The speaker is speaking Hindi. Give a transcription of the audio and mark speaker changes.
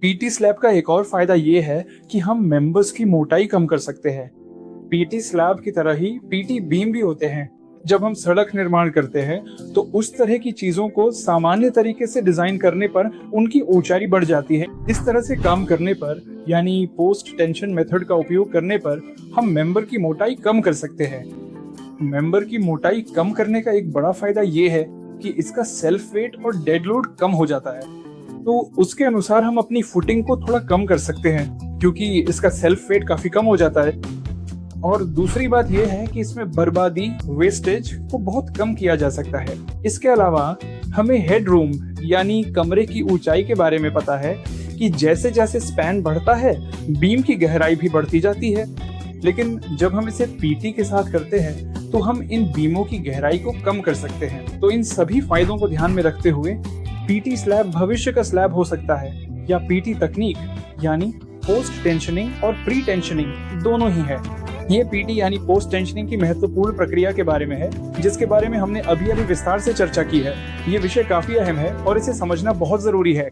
Speaker 1: पीटी स्लैब का एक और फायदा ये है कि हम मेंबर्स की मोटाई कम कर सकते हैं। पीटी स्लैब की तरह ही पीटी बीम भी होते हैं। जब हम सड़क निर्माण करते हैं तो उस तरह की चीजों को सामान्य तरीके से डिजाइन करने पर उनकी ऊंचाई बढ़ जाती है। इस तरह से काम करने पर यानी पोस्ट टेंशन मेथड का उपयोग करने पर हम मेंबर की मोटाई कम कर सकते हैं। मेंबर की मोटाई कम करने का एक बड़ा फायदा ये है कि इसका सेल्फ वेट और डेड लोड कम हो जाता है। तो उसके अनुसार हम अपनी फुटिंग को थोड़ा कम कर सकते हैं क्योंकि इसका सेल्फ वेट काफी कम हो जाता है। और दूसरी बात यह है कि इसमें बर्बादी वेस्टेज को बहुत कम किया जा सकता है। इसके अलावा हमें हेड रूम यानी कमरे की ऊंचाई के बारे में पता है कि जैसे जैसे स्पैन बढ़ता है बीम की गहराई भी बढ़ती जाती है। लेकिन जब हम इसे पीटी के साथ करते हैं तो हम इन बीमों की गहराई को कम कर सकते हैं। तो इन सभी फायदों को ध्यान में रखते हुए पीटी स्लैब भविष्य का स्लैब हो सकता है या पीटी तकनीक यानी पोस्ट टेंशनिंग और प्री टेंशनिंग दोनों ही है। ये पीटी यानी पोस्ट टेंशनिंग की महत्वपूर्ण प्रक्रिया के बारे में है जिसके बारे में हमने अभी विस्तार से चर्चा की है। ये विषय काफी अहम है और इसे समझना बहुत जरूरी है।